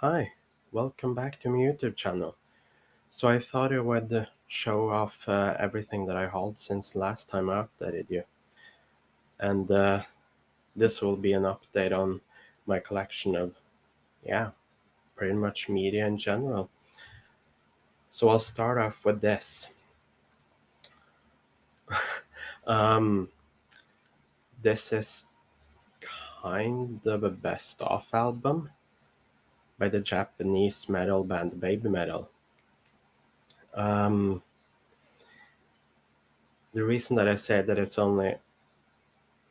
Hi, welcome back to my YouTube channel. So I thought I would show off everything that I hauled since last time I updated you. And this will be an update on my collection of, yeah, pretty much media in general. So I'll start off with this. Um, this is kind of a best-of album by the Japanese metal band Baby Metal. Um, the reason that I say that it's only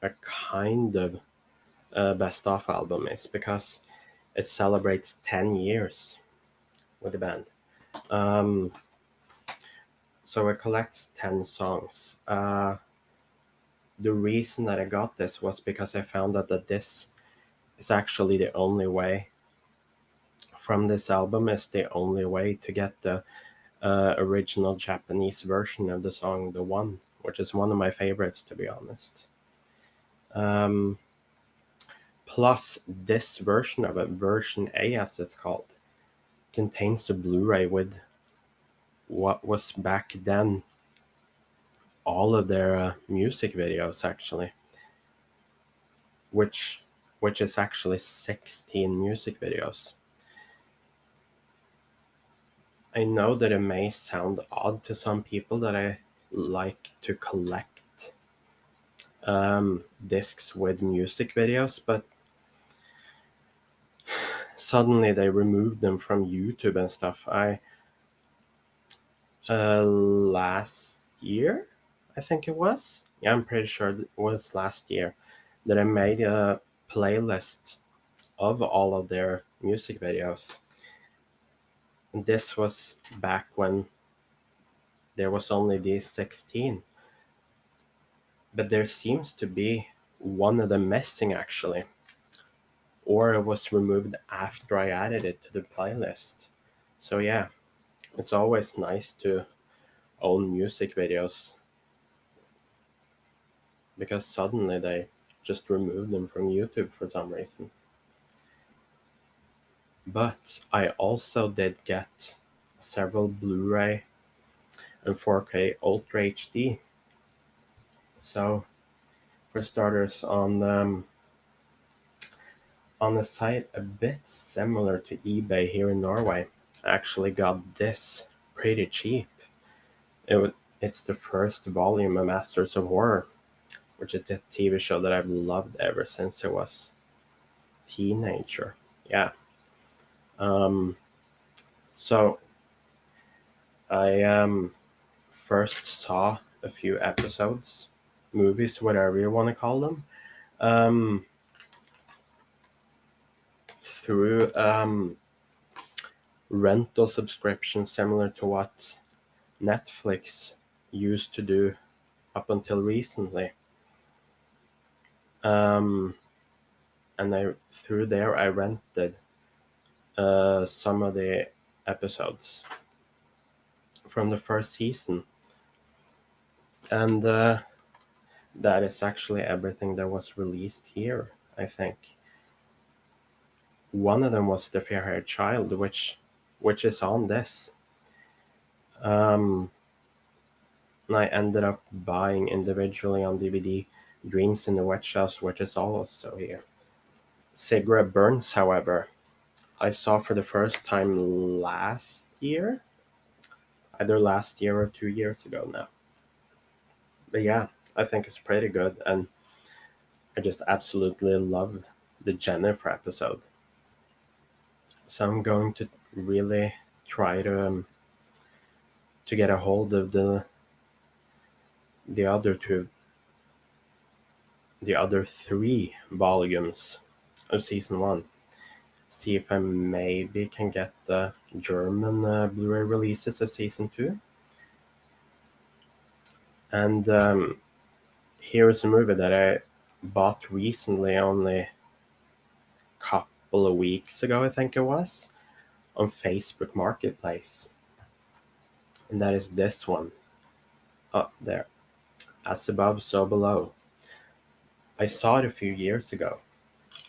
a kind of best of album is because it celebrates 10 years with the band. Um, so it collects 10 songs. The reason that I got this was because I found out that this is actually the only way from this album is the only way to get the original Japanese version of the song The One, which is one of my favorites, to be honest. Um, Plus, this version of it, version A as it's called, contains the Blu-ray with what was back then all of their music videos actually, which is actually 16 music videos. I know that it may sound odd to some people that I like to collect discs with music videos, but suddenly they removed them from YouTube and stuff. I last year, I think it was. Yeah, I'm pretty sure it was last year that I made a playlist of all of their music videos. And this was back when there was only these 16. But there seems to be one of them missing actually. Or it was removed after I added it to the playlist. So yeah, it's always nice to own music videos because suddenly they just removed them from YouTube for some reason. But I also did get several Blu-ray and 4K Ultra HD. So for starters, on a site a bit similar to eBay here in Norway, I actually got this pretty cheap. It's the first volume of Masters of Horror, which is a TV show that I've loved ever since I was teenager. Yeah. Um, so I first saw a few episodes, movies, whatever you want to call them, um, through rental subscription similar to what Netflix used to do up until recently. Um, and I through there I rented some of the episodes from the first season, and that is actually everything that was released here. I think one of them was The Fair-Haired Child, which is on this. Um, and I ended up buying individually on DVD Dreams in the Witch House, which is also here. Cigarette Burns, however, I saw for the first time last year, either last year or 2 years ago now. But yeah, I think it's pretty good, and I just absolutely love the Jennifer episode. So I'm going to really try to get a hold of the other two, the other three volumes of season one. See if I maybe can get the German Blu-ray releases of season two. And here is a movie that I bought recently, only a couple of weeks ago, I think it was, on Facebook Marketplace. And that is this one up there, As Above, So Below. I saw it a few years ago.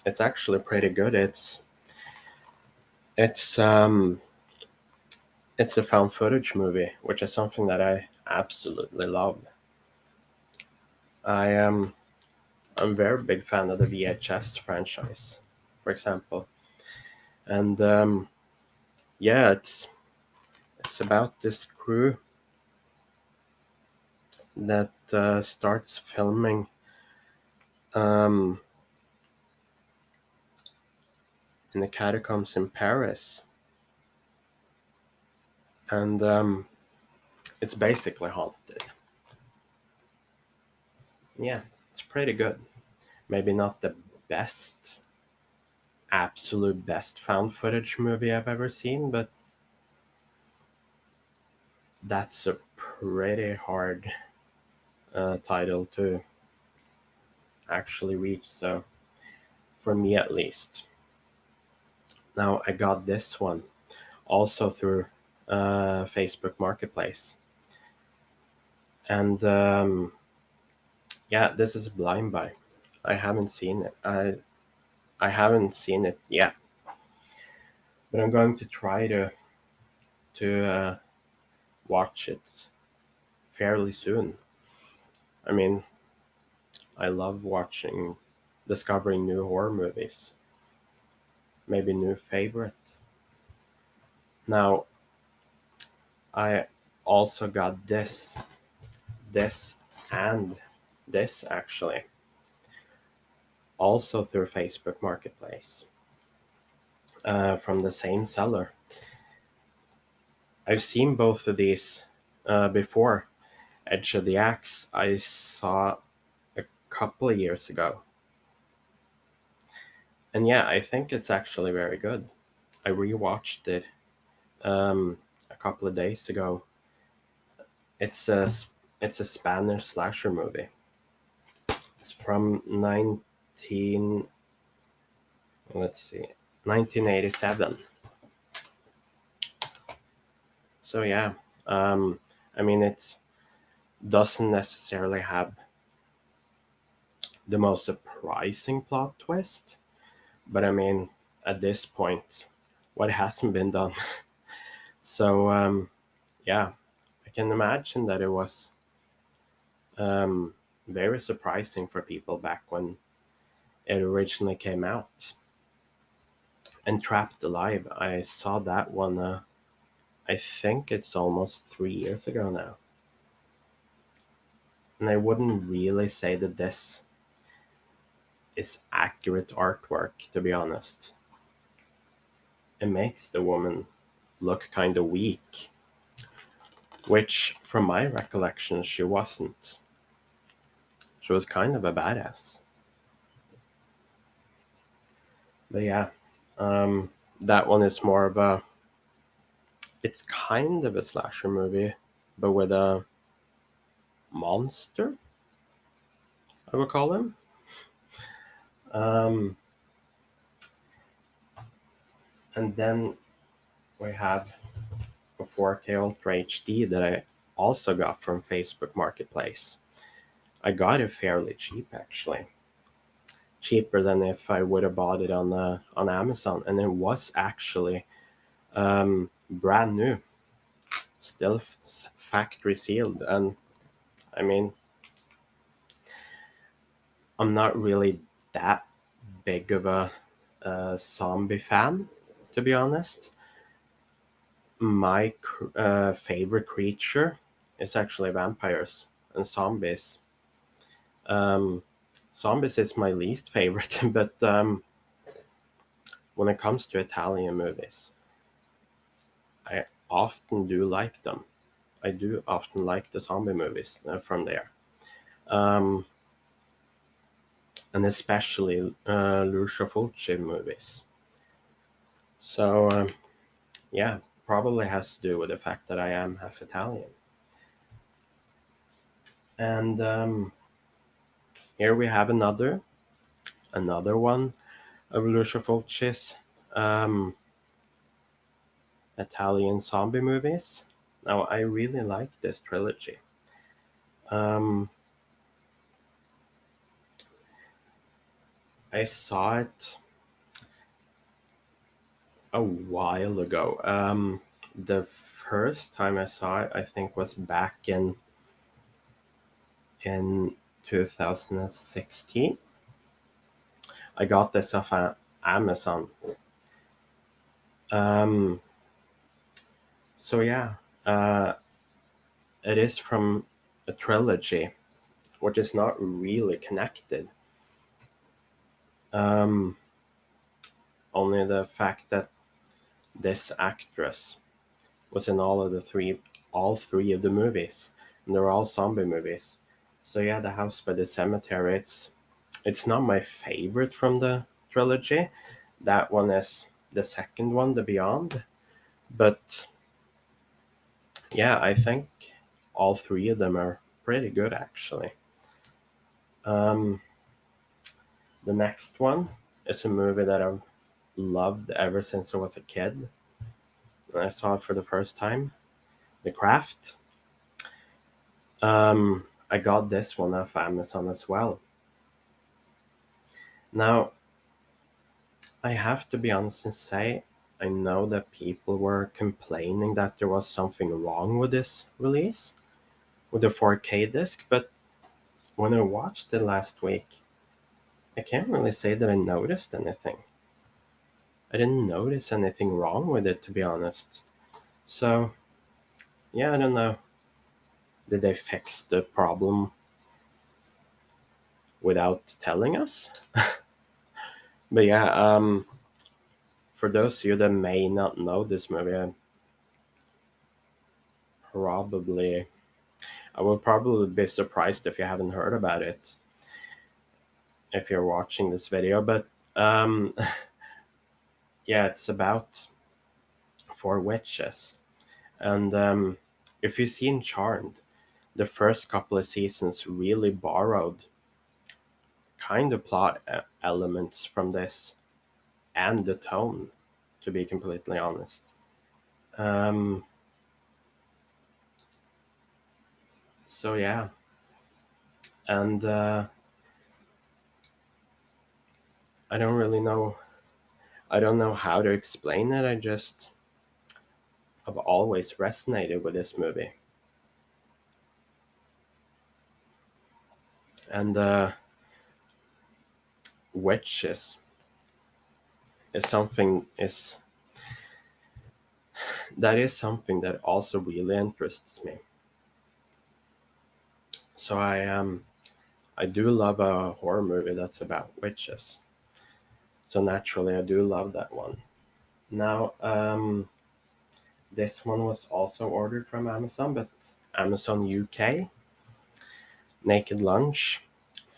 It's actually pretty good. It's it's a found footage movie, which is something that I absolutely love. I am I'm a very big fan of the VHS franchise, for example, and yeah, it's about this crew that starts filming um, in the catacombs in Paris, and it's basically haunted. Yeah, it's pretty good. Maybe not the best, absolute best found footage movie I've ever seen, but that's a pretty hard title to actually reach. So, for me at least. Now, I got this one also through Facebook Marketplace. And yeah, this is Blind Buy. I haven't seen it. I haven't seen it yet, but I'm going to try to watch it fairly soon. I mean, I love watching, discovering new horror movies, maybe new favorites. Now, I also got this, and this actually, also through Facebook Marketplace, from the same seller. I've seen both of these before. Edge of the Axe, I saw a couple of years ago. And yeah, I think it's actually very good. I rewatched it a couple of days ago. It's a it's a Spanish slasher movie. It's from 19 let's see 1987. So yeah, I mean it doesn't necessarily have the most surprising plot twist, but I mean at this point, what hasn't been done? So yeah, I can imagine that it was um, very surprising for people back when it originally came out. And Trapped Alive, I saw that one. I think it's almost 3 years ago now, and I wouldn't really say that this is accurate artwork. To be honest, it makes the woman look kind of weak, which, from my recollection, she wasn't. She was kind of a badass. But yeah, um, that one is more of a. It's kind of a slasher movie, but with a monster, I would call him. Um, and then we have a 4K Ultra HD that I also got from Facebook Marketplace. I got it fairly cheap, actually, cheaper than if I would have bought it on Amazon, and it was actually brand new, still factory sealed. And I mean, I'm not really that big of a zombie fan, to be honest. My favorite creature is actually vampires and zombies. Um, Zombies is my least favorite, but when it comes to Italian movies, I often do like them. I do often like the zombie movies from there, um, and especially Lucio Fulci movies. So yeah, probably has to do with the fact that I am half Italian. And here we have another one of Lucio Fulci's um, Italian zombie movies. Now, I really like this trilogy. Um, I saw it a while ago. The first time I saw it, I think, was back in 2016. I got this off Amazon. Um, so yeah, uh, it is from a trilogy, which is not really connected. Um, Only the fact that this actress was in all three of the movies, and they're all zombie movies. So yeah, The House by the Cemetery. It's not my favorite from the trilogy. That one is the second one, The Beyond. But yeah, I think all three of them are pretty good actually. Um, the next one is a movie that I've loved ever since I was a kid. When I saw it for the first time, The Craft. I got this one off Amazon as well. Now, I have to be honest and say, I know that people were complaining that there was something wrong with this release, with the 4K disc, but when I watched it last week, I can't really say that I noticed anything. I didn't notice anything wrong with it, to be honest. So, yeah, I don't know. Did they fix the problem without telling us? But yeah, for those of you that may not know this movie, probably I will probably be surprised if you haven't heard about it if you're watching this video. But um, yeah, it's about four witches, and if you've seen Charmed, the first couple of seasons really borrowed kind of plot elements from this and the tone, to be completely honest. Um, so yeah, and I don't really know. I don't know how to explain it. I've always resonated with this movie, and witches is something is that is something that also really interests me. So I do love a horror movie that's about witches. So naturally, I do love that one. Now, this one was also ordered from Amazon, but Amazon UK, Naked Lunch,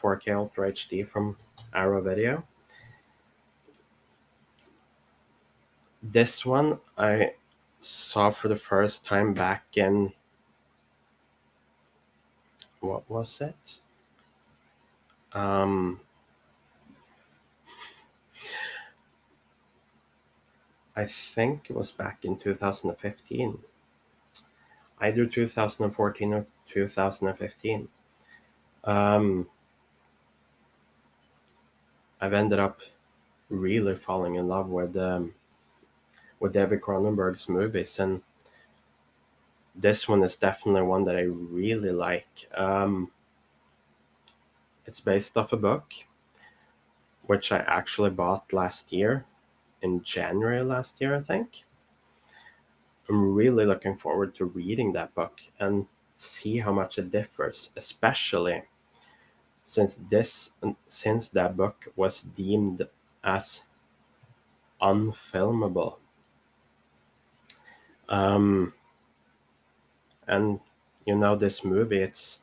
4K Ultra HD from Arrow Video. This one I saw for the first time back in, what was it? Um, I think it was back in 2015, either 2014 or 2015. Um, I've ended up really falling in love with David Cronenberg's movies, and this one is definitely one that I really like. It's based off a book which I actually bought last year, in January last year, I think. I'm really looking forward to reading that book and see how much it differs, especially since that book was deemed as unfilmable. Um, and this movie, it's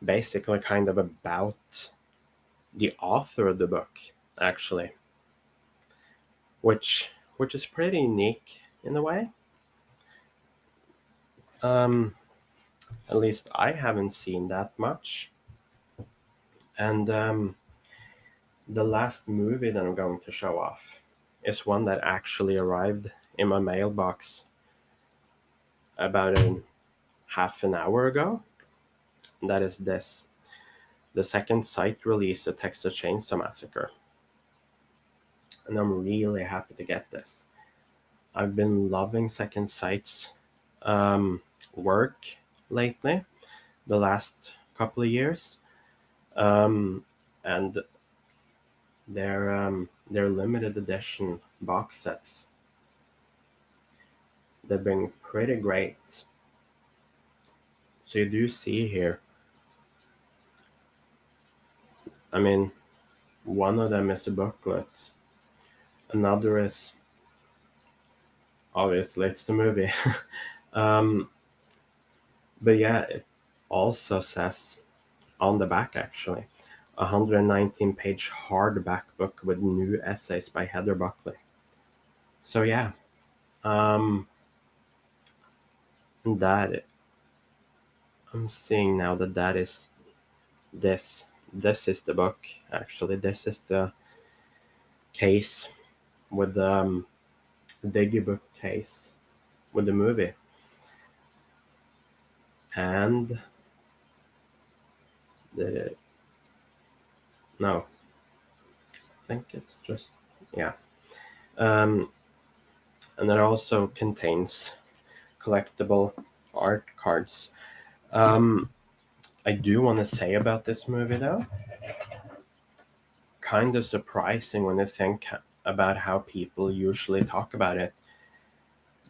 basically kind of about the author of the book, actually, which is pretty unique in a way. Um, at least I haven't seen that much. And the last movie that I'm going to show off is one that actually arrived in my mailbox about a half an hour ago. And that is this: the second site release, A Texas Chainsaw Massacre. And I'm really happy to get this. I've been loving Second Sight's work lately, the last couple of years, um, and their limited edition box sets, they've been pretty great. So you do see here, I mean, one of them is a booklet, another is obviously it's the movie. um, but yeah, it also says on the back actually, 119-page hardback book with new essays by Heather Buckley. So yeah, um, that I'm seeing now that that is this. This is the book actually. This is the case with the digibook case with the movie, and the no, I think it's just yeah. Um, and it also contains collectible art cards. Um, I do want to say about this movie though, kind of surprising when you think about how people usually talk about it,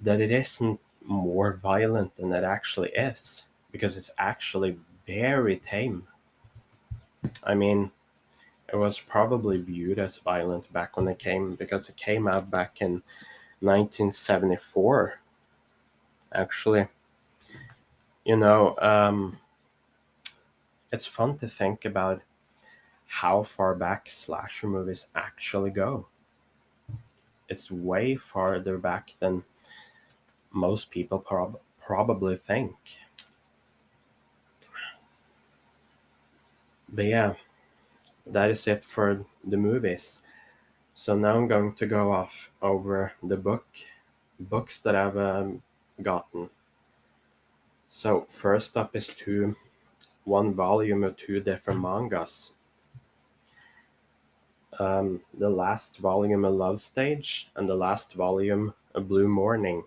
that it isn't more violent than it actually is, because it's actually very tame. I mean, it was probably viewed as violent back when it came, because it came out back in 1974, actually. You know, it's fun to think about how far back slasher movies actually go. It's way farther back than most people probably think. But yeah, that is it for the movies. So now I'm going to go off over the books that I've gotten. So first up is one volume of two different mangas. The last volume of Love Stage and the last volume of Blue Morning.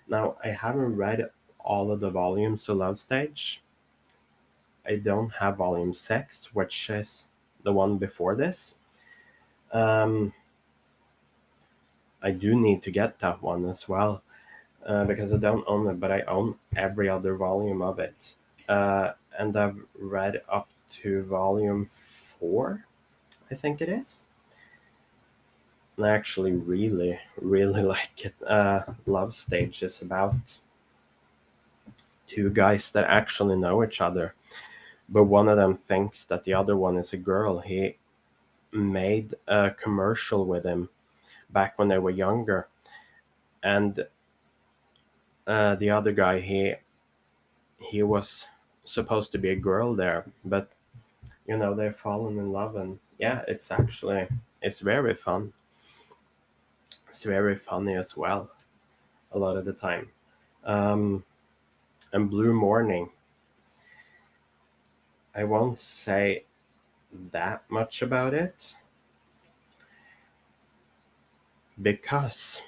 Now I haven't read all of the volumes of Love Stage. I don't have volume 6, which is the one before this. Um, I do need to get that one as well, because I don't own it, but I own every other volume of it. And I've read up to volume 4, I think it is. And I actually really, really like it. Love Stage is about two guys that actually know each other, but one of them thinks that the other one is a girl. He made a commercial with him back when they were younger, and the other guy, he was supposed to be a girl there, but they've fallen in love, and yeah, it's very fun. It's very funny as well, a lot of the time. um and Blue Morning, I won't say that much about it, because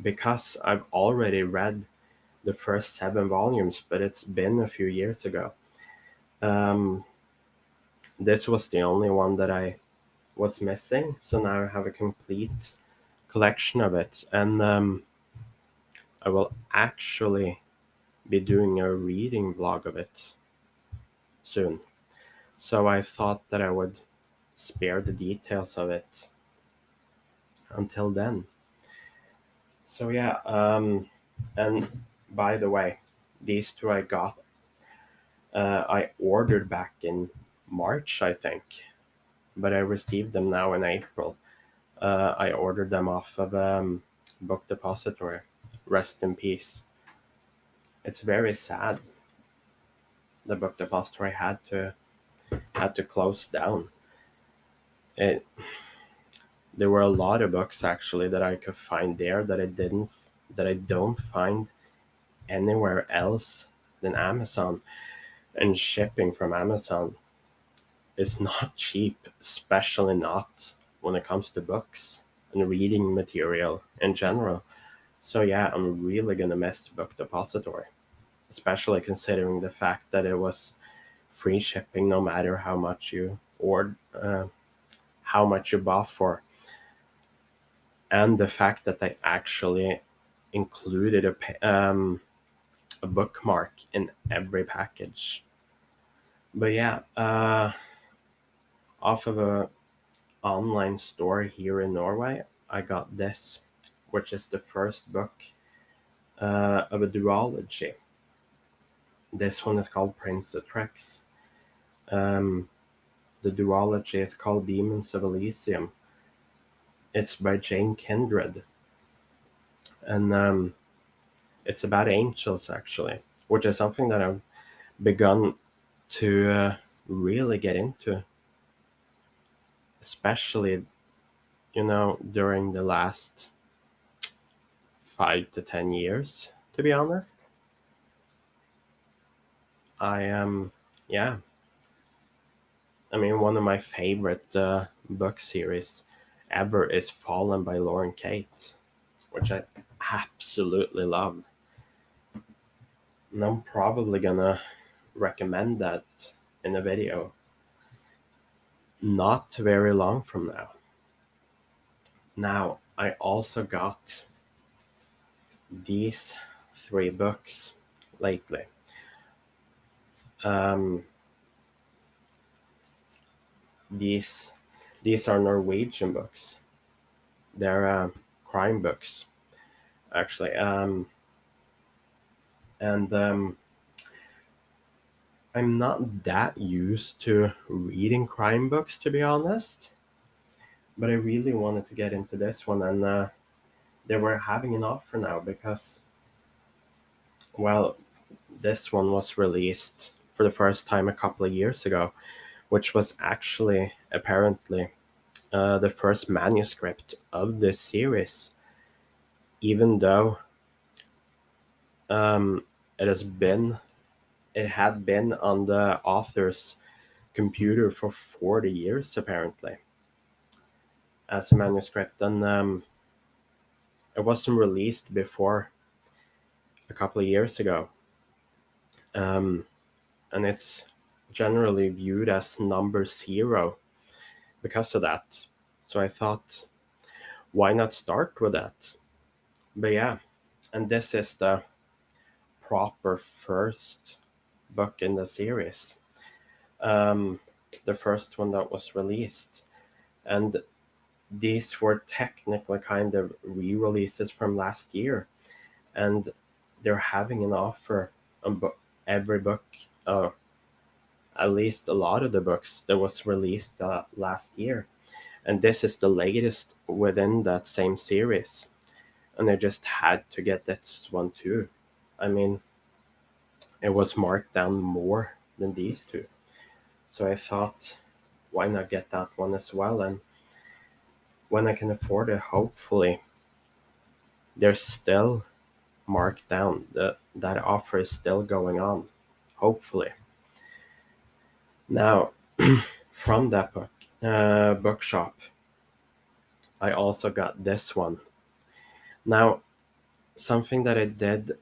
because I've already read the first 7 volumes, but it's been a few years ago. um this was the only one that I was missing, so now I have a complete collection of it, and I will actually be doing a reading vlog of it soon. So I thought that I would spare the details of it until then. So yeah, and by the way, these two I got, I ordered back in March, I think, but I received them now in April. I ordered them off of Book Depository. Rest in peace. It's very sad. The Book Depository had to close down. It There were a lot of books actually that I could find there that I don't find anywhere else than Amazon. And shipping from Amazon is not cheap, especially not when it comes to books. and reading material in general. So yeah, I'm really gonna miss Book Depository, especially considering the fact that it was free shipping no matter how much you or how much you bought for, and the fact that they actually included a bookmark in every package. But yeah, off of a online store here in Norway, I got this, which is the first book of a duology. This one is called Prince of Tricks. Um, the duology is called Demons of Elysium. It's by Jane Kindred, and it's about angels actually, which is something that I've begun to really get into, especially during the last 5 to 10 years. To be honest, I am yeah. I mean, one of my favorite book series ever is Fallen by Lauren Kate, which I absolutely love. And I'm probably gonna recommend that in a video not very long from now. Now, I also got these three books lately. Um, these these are Norwegian books. They're crime books, actually. And I'm not that used to reading crime books, to be honest. But I really wanted to get into this one, and they were having an offer now because, well, this one was released for the first time a couple of years ago, which was actually apparently the first manuscript of this series, even though um, it has been it had been on the author's computer for 40 years apparently as a manuscript, and it wasn't released before a couple of years ago, um, and it's generally viewed as number zero because of that. So I thought, why not start with that? But yeah, and this is the proper first book in the series, um, the first one that was released. And these were technically kind of re-releases from last year, and they're having an offer on every book, uh, at least a lot of the books that was released last year, and this is the latest within that same series, and I just had to get this one too. I mean, it was marked down more than these two, so I thought, why not get that one as well? And when I can afford it, hopefully they're still marked down. That offer is still going on, hopefully. Now, from that bookshop, I also got this one. Now, something that I did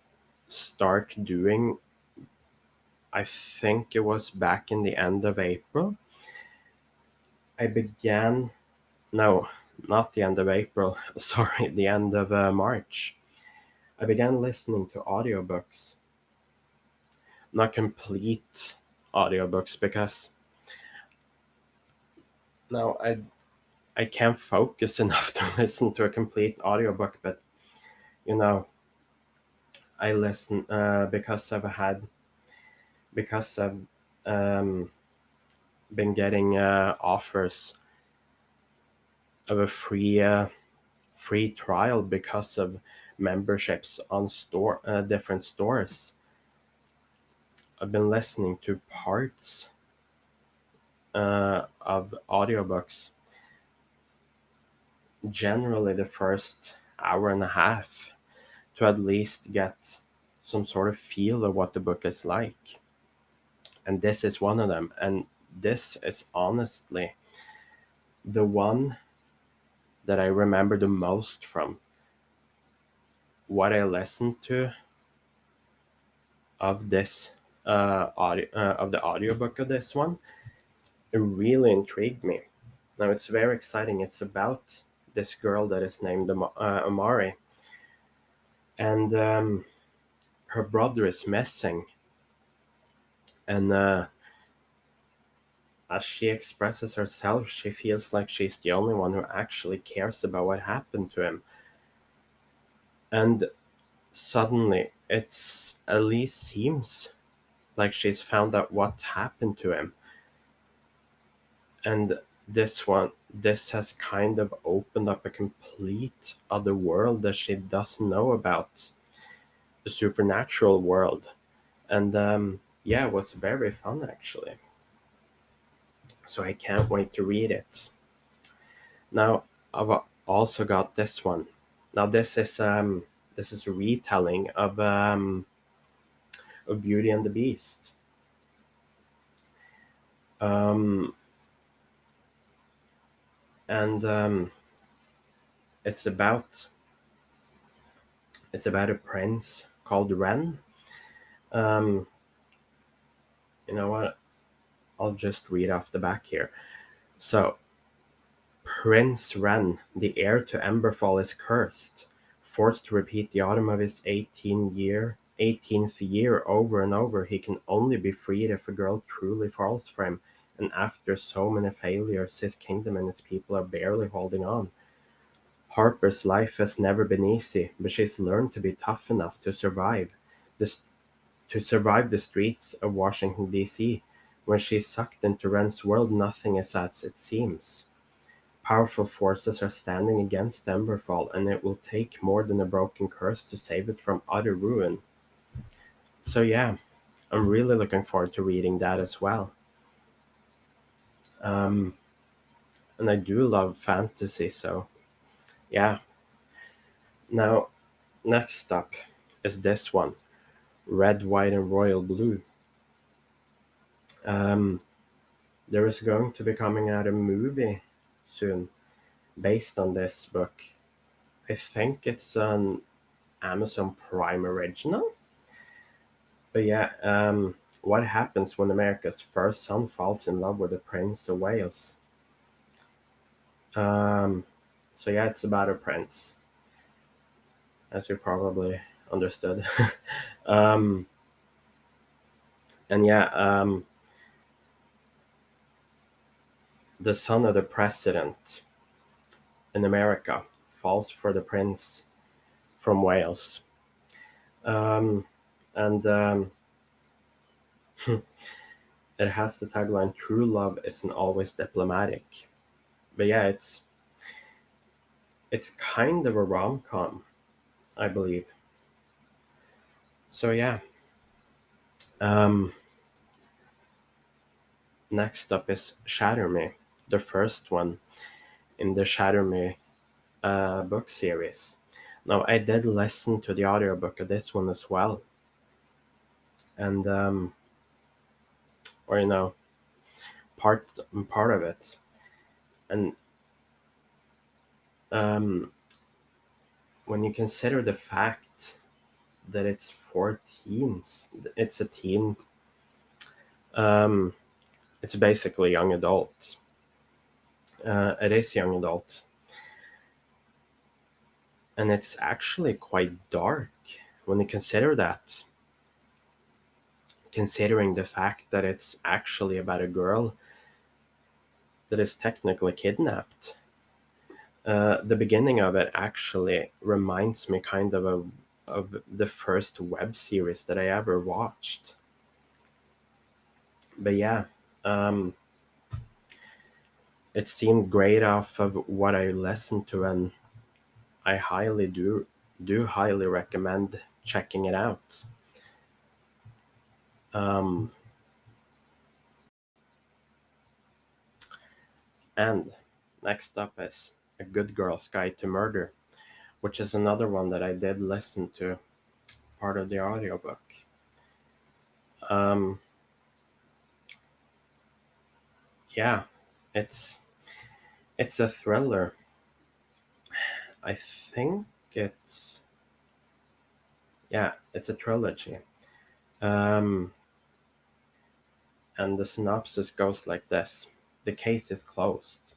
start doing, I think it was back in the end of April. I began, no, not the end of April, sorry, the end of March. I began listening to audiobooks, not complete audiobooks, because now I can't focus enough to listen to a complete audiobook, but you know, I listen because I've um, been getting offers of a free trial because of memberships on different stores. I've been listening to parts of audiobooks, generally the first hour and a half, to at least get some sort of feel of what the book is like. And this is one of them. And this is honestly the one that I remember the most from what I listened to of this of the audiobook of this one, it really intrigued me. Now it's very exciting. It's about this girl that is named Amari, and her brother is missing. And as she expresses herself, she feels like she's the only one who actually cares about what happened to him. And suddenly, it's at least seems like she's found out what happened to him. And this has kind of opened up a complete other world that she doesn't know about, the supernatural world. And yeah, it was very fun actually. So I can't wait to read it. Now I've also got this one. Now this is a retelling of Beauty and the Beast. Um, and it's about it's about a prince called Ren. Um, you know what? I'll just read off the back here. So, Prince Ren, the heir to Emberfall, is cursed. Forced to repeat the autumn of his 18th year over and over, he can only be freed if a girl truly falls for him. And after so many failures, his kingdom and its people are barely holding on. Harper's life has never been easy, but she's learned to be tough enough to survive. This to survive the streets of Washington, D.C. When she's sucked into Ren's world, nothing is as it seems. Powerful forces are standing against Emberfall, and it will take more than a broken curse to save it from utter ruin. So yeah, I'm really looking forward to reading that as well. Um, and I do love fantasy, so yeah. Now, next up is this one, Red, White, and Royal Blue. Um, there is going to be coming out a movie soon based on this book. I think it's an Amazon Prime original. But yeah, what happens when America's first son falls in love with the Prince of Wales? Um, so yeah, it's about a prince, as you probably understood. um, and yeah, the son of the president in America falls for the prince from Wales. Um, and it has the tagline "True love isn't always diplomatic." But yeah, it's kind of a rom-com, I believe. So yeah, um, next up is Shatter Me, the first one in the Shatter Me book series. Now I did listen to the audiobook of this one as well, and or part of it, and um, when you consider the fact that it's for teens, it's a teen, um, it's basically young adults. It is young adults, and it's actually quite dark when you consider that. Considering the fact that it's actually about a girl that is technically kidnapped. The beginning of it actually reminds me kind of the first web series that I ever watched. But yeah, um, it seemed great off of what I listened to, and I highly do highly recommend checking it out. Um, and next up is A Good Girl's Guide to Murder, which is another one that I did listen to, part of the audiobook. Um, yeah, it's it's a thriller, I think it's yeah, it's a trilogy. Um, and the synopsis goes like this: the case is closed.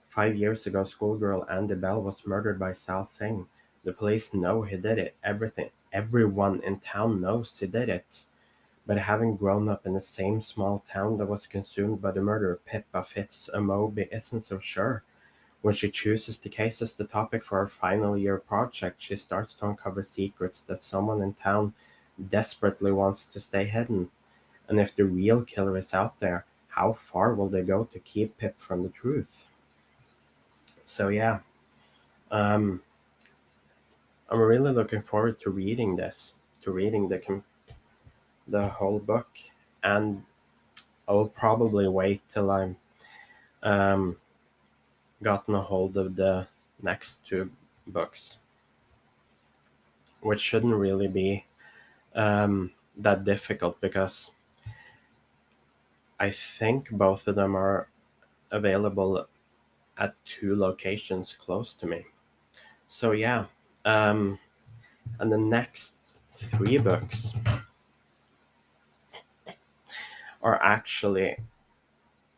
5 years ago, schoolgirl Andy Bell was murdered by Sal Singh. The police know he did it. Everyone in town knows he did it. But having grown up in the same small town that was consumed by the murder, Pippa Fitz-Amobi isn't so sure. When she chooses the case as the topic for her final year project, she starts to uncover secrets that someone in town desperately wants to stay hidden. And if the real killer is out there, how far will they go to keep Pip from the truth? So yeah, um, I'm really looking forward to reading this, to reading the whole book, and I'll probably wait till I'm um, gotten a hold of the next two books, which shouldn't really be that difficult because I think both of them are available at two locations close to me. So yeah, um, and the next three books are actually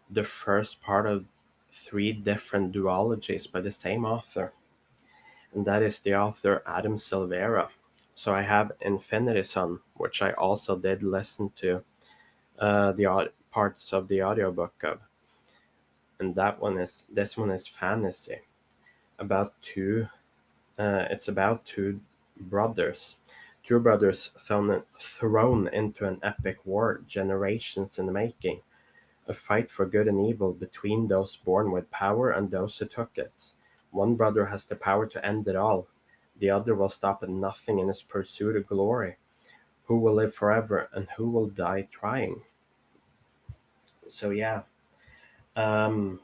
the first part of three different duologies by the same author, and that is the author Adam Silvera. So I have Infinity Son, which I also did listen to parts of the audiobook of, and this one is fantasy about it's about brothers two brothers thrown into an epic war generations in the making, a fight for good and evil between those born with power and those who took it. One brother has the power to end it all. The other will stop at nothing in his pursuit of glory. Who will live forever and who will die trying? So yeah, um,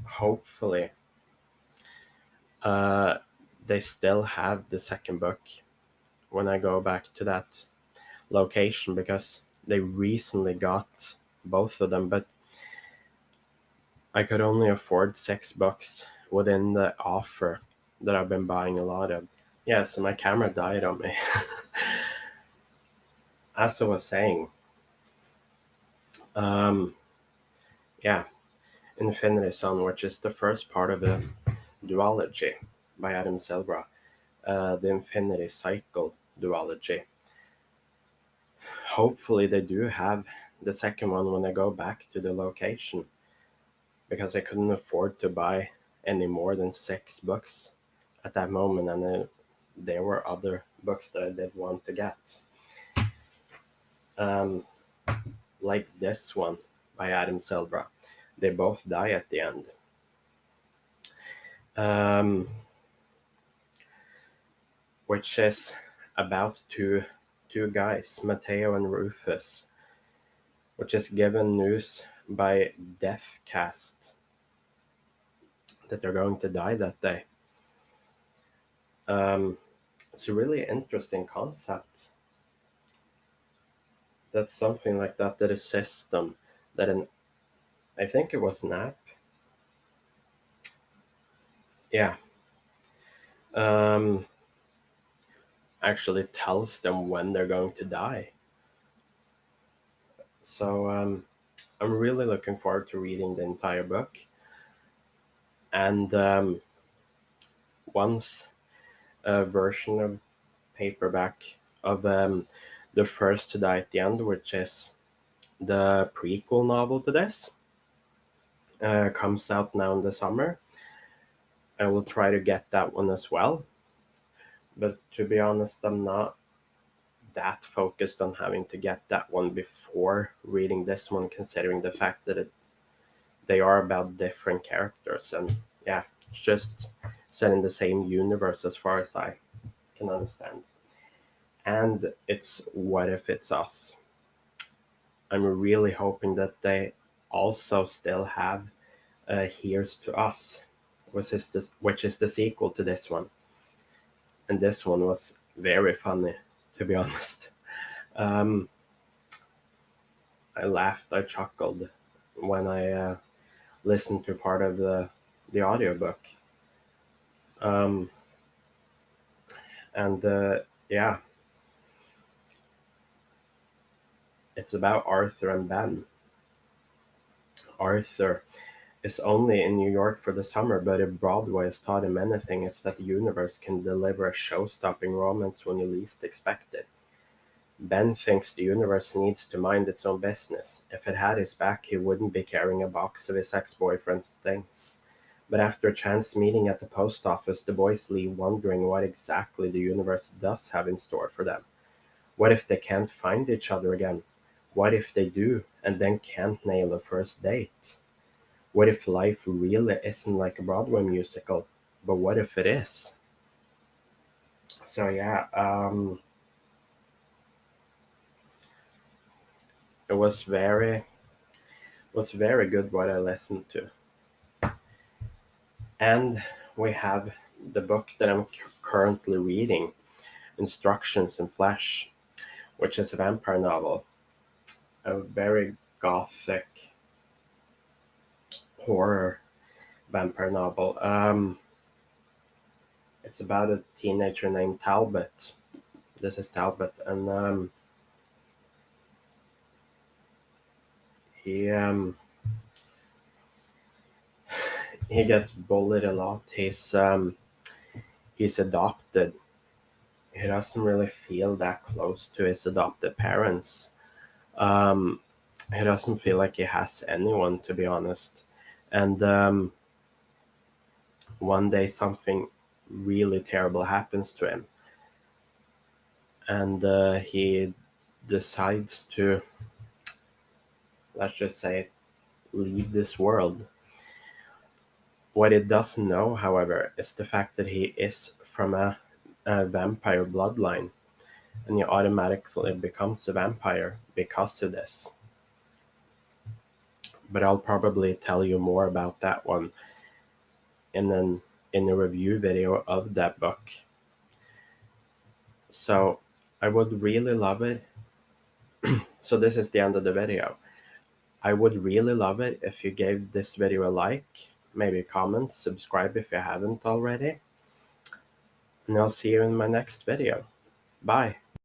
hopefully, uh, they still have the second book when I go back to that location because they recently got both of them, but I could only afford $6 within the offer that I've been buying a lot of. Yeah, so my camera died on me. As I was saying, um, yeah, Infinity Son, which is the first part of the duology by Adam Silvera, the Infinity Cycle duology. Hopefully, they do have the second one when I go back to the location because I couldn't afford to buy any more than $6 at that moment, and there were other books that I did want to get, um, like this one by Adam Silvera. They both die at the end. Um, which is about two guys, Matteo and Rufus, which is given news by Deathcast that they're going to die that day. It's a really interesting concept. That's something like that a system that I think it was an app. Yeah. Um, actually tells them when they're going to die. So I'm really looking forward to reading the entire book. And once a version of paperback of The First to Die at the End, which is the prequel novel to this, comes out now in the summer. I will try to get that one as well. But to be honest, I'm not that focused on having to get that one before reading this one, considering the fact that they are about different characters, and yeah, it's just set in the same universe as far as I can understand. And it's What If It's Us. I'm really hoping that they also still have Here's to Us, which is the sequel to this one. And this one was very funny, to be honest. Um, I laughed, I chuckled when I listened to part of the audiobook. Um, and yeah, it's about Arthur and Ben. Arthur is only in New York for the summer, but if Broadway has taught him anything, it's that the universe can deliver a show-stopping romance when you least expect it. Ben thinks the universe needs to mind its own business. If it had his back, he wouldn't be carrying a box of his ex-boyfriend's things. But after a chance meeting at the post office, the boys leave wondering what exactly the universe does have in store for them. What if they can't find each other again? What if they do and then can't nail a first date? What if life really isn't like a Broadway musical? But what if it is? So yeah, it was very good what I listened to. And we have the book that I'm currently reading, Instructions in Flesh, which is a vampire novel, a very gothic horror vampire novel. It's about a teenager named Talbot. This is Talbot, and he he gets bullied a lot. He's adopted. He doesn't really feel that close to his adopted parents. Um, he doesn't feel like he has anyone, to be honest. And one day something really terrible happens to him, and he decides to, let's just say, leave this world. What it doesn't know, however, is the fact that he is from a vampire bloodline, and he automatically becomes a vampire because of this. But I'll probably tell you more about that one in a review video of that book. So I would really love it. So this is the end of the video. I would really love it if you gave this video a like, maybe a comment, subscribe if you haven't already, and I'll see you in my next video. Bye.